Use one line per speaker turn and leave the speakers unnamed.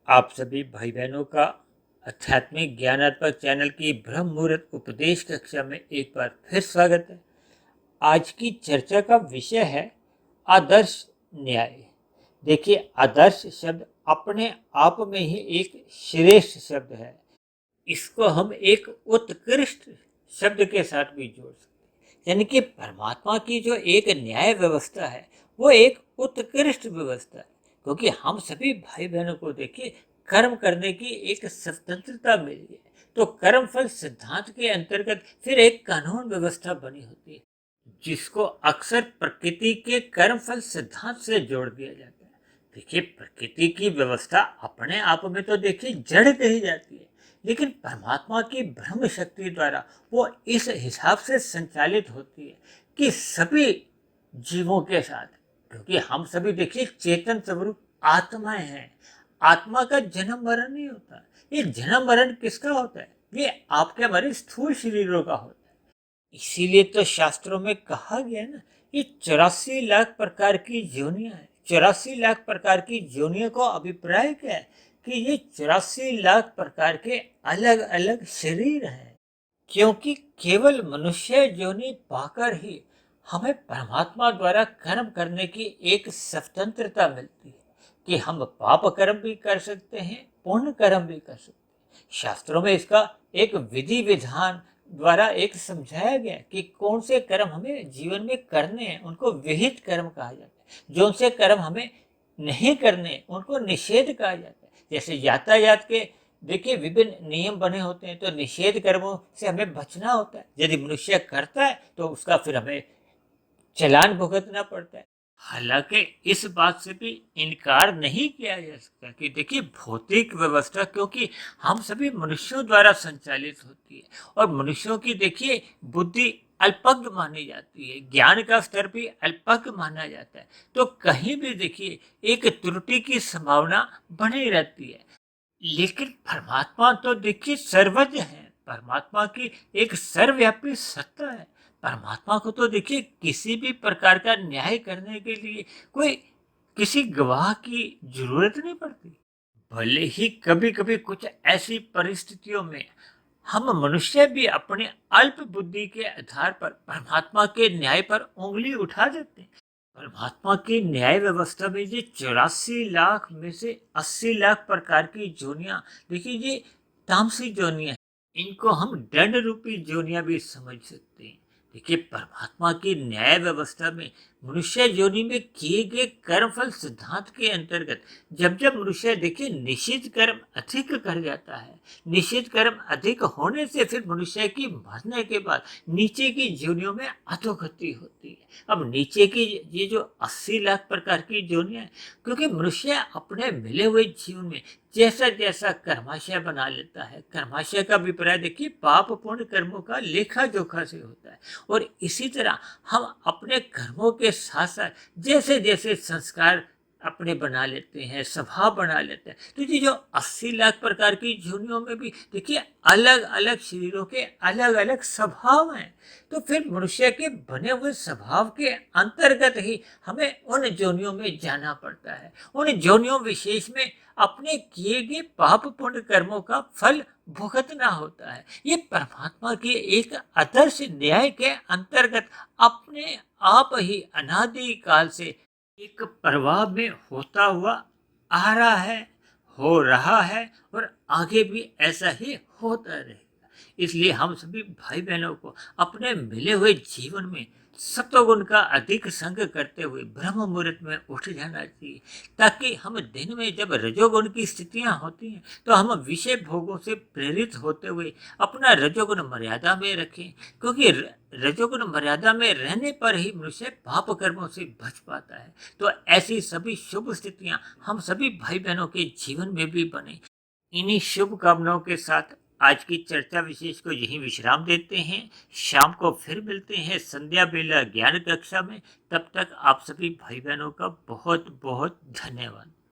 आप सभी भाई बहनों का आध्यात्मिक ज्ञानात्मक चैनल की ब्रह्म मुहूर्त उपदेश कक्षा में एक बार फिर स्वागत है। आज की चर्चा का विषय है आदर्श न्याय। देखिए, आदर्श शब्द अपने आप में ही एक श्रेष्ठ शब्द है। इसको हम एक उत्कृष्ट शब्द के साथ भी जोड़ सकते हैं। यानी कि परमात्मा की जो एक न्याय व्यवस्था है वो एक उत्कृष्ट व्यवस्था है, क्योंकि हम सभी भाई बहनों को देखिए कर्म करने की एक स्वतंत्रता मिली है। तो कर्म फल सिद्धांत के अंतर्गत फिर एक कानून व्यवस्था बनी होती है, जिसको अक्सर प्रकृति के कर्म फल सिद्धांत से जोड़ दिया जाता है। देखिए, प्रकृति की व्यवस्था अपने आप में तो देखिए जड़ कही जाती है, लेकिन परमात्मा की ब्रह्म शक्ति द्वारा वो इस हिसाब से संचालित होती है कि सभी जीवों के साथ, क्योंकि हम सभी देखिए चेतन स्वरूप आत्माएं हैं। आत्मा का जन्म मरण नहीं होता। ये जन्म मरण किसका होता है? ये आपके हमारे स्थूल शरीरों का होता है। इसीलिए तो शास्त्रों में कहा गया है ना, ये 84 लाख प्रकार की योनियां हैं। 84 लाख प्रकार की योनियों को अभिप्राय क्या है कि ये 84 लाख प्रकार के अलग अलग शरीर हैं, क्योंकि केवल मनुष्य योनि पाकर ही हमें परमात्मा द्वारा कर्म करने की एक स्वतंत्रता मिलती है कि हम पाप कर्म भी कर सकते हैं, पुण्य कर्म भी कर सकते हैं। शास्त्रों में इसका एक विधि विधान द्वारा एक समझाया गया कि कौन से कर्म हमें जीवन में करने हैं, उनको विहित कर्म कहा जाता है। जो से कर्म हमें नहीं करने उनको निषेध कहा जाता है। जैसे यातायात के देखिए विभिन्न नियम बने होते हैं, तो निषेध कर्मों से हमें बचना होता है। यदि मनुष्य करता है तो उसका फिर हमें चालान भुगतना पड़ता है। हालांकि इस बात से भी इनकार नहीं किया जा सकता कि देखिए भौतिक व्यवस्था, क्योंकि हम सभी मनुष्यों द्वारा संचालित होती है और मनुष्यों की देखिए बुद्धि अल्पज्ञ मानी जाती है, ज्ञान का स्तर भी अल्पज्ञ माना जाता है। तो कहीं भी देखिए एक त्रुटि की संभावना बनी रहती है। लेकिन परमात्मा तो देखिए सर्वज्ञ है। परमात्मा की एक सर्वव्यापी सत्ता है। परमात्मा को तो देखिए किसी भी प्रकार का न्याय करने के लिए कोई किसी गवाह की जरूरत नहीं पड़ती। भले ही कभी कभी कुछ ऐसी परिस्थितियों में हम मनुष्य भी अपने अल्प बुद्धि के आधार पर परमात्मा के न्याय पर उंगली उठा देते हैं। परमात्मा की न्याय व्यवस्था में ये 84 लाख में से 80 लाख प्रकार की जोनियां, देखिए ये तामसी जोनियां हैं। इनको हम दंड रूपी जोनियां भी समझ सकते हैं। देखिए, परमात्मा की न्याय व्यवस्था में मनुष्य योनि में किए गए कर्मफल सिद्धांत के अंतर्गत जब जब मनुष्य देखिए निश्चित कर्म अधिक कर जाता है, निश्चित कर्म अधिक होने से फिर मनुष्य की मरने के बाद नीचे की योनियों में अधोगति होती है। अब नीचे की ये जो 80 लाख प्रकार की योनियां हैं, क्योंकि मनुष्य अपने मिले हुए जीवन में जैसा जैसा कर्माशय बना लेता है, कर्माशय का अभिप्राय देखिए पाप पुण्य कर्मों का लेखा जोखा से होता है। और इसी तरह हम अपने कर्मों के साथ साथ जैसे जैसे संस्कार अपने बना लेते हैं, स्वभाव बना लेते हैं, तो ये जो 80 लाख प्रकार की योनियों में भी देखिए अलग अलग शरीरों के अलग अलग स्वभाव हैं। तो फिर मनुष्य के बने हुए स्वभाव के अंतर्गत ही हमें उन योनियों में जाना पड़ता है। उन योनियों विशेष में अपने किए गए पाप पुण्य कर्मों का फल भुगतना होता है। ये परमात्मा के एक आदर्श न्याय के अंतर्गत अपने आप ही अनादि काल से एक प्रवाह में होता हुआ आ रहा है, हो रहा है और आगे भी ऐसा ही होता रहेगा। इसलिए हम सभी भाई बहनों को अपने मिले हुए जीवन में सत्वगुण का अधिक संग करते हुए ब्रह्म मुहूर्त में उठ जाना चाहिए, ताकि हम दिन में जब रजोगुण की स्थितियां होती हैं तो हम विषय भोगों से प्रेरित होते हुए अपना रजोगुण मर्यादा में रखें, क्योंकि रजोगुण मर्यादा में रहने पर ही मनुष्य पाप कर्मों से बच पाता है। तो ऐसी सभी शुभ स्थितियां हम सभी भाई बहनों के जीवन में भी बने। इन्हीं शुभ कामनाओं के साथ आज की चर्चा विशेष को यहीं विश्राम देते हैं। शाम को फिर मिलते हैं संध्या बेला ज्ञान कक्षा में। तब तक आप सभी भाई बहनों का बहुत बहुत धन्यवाद।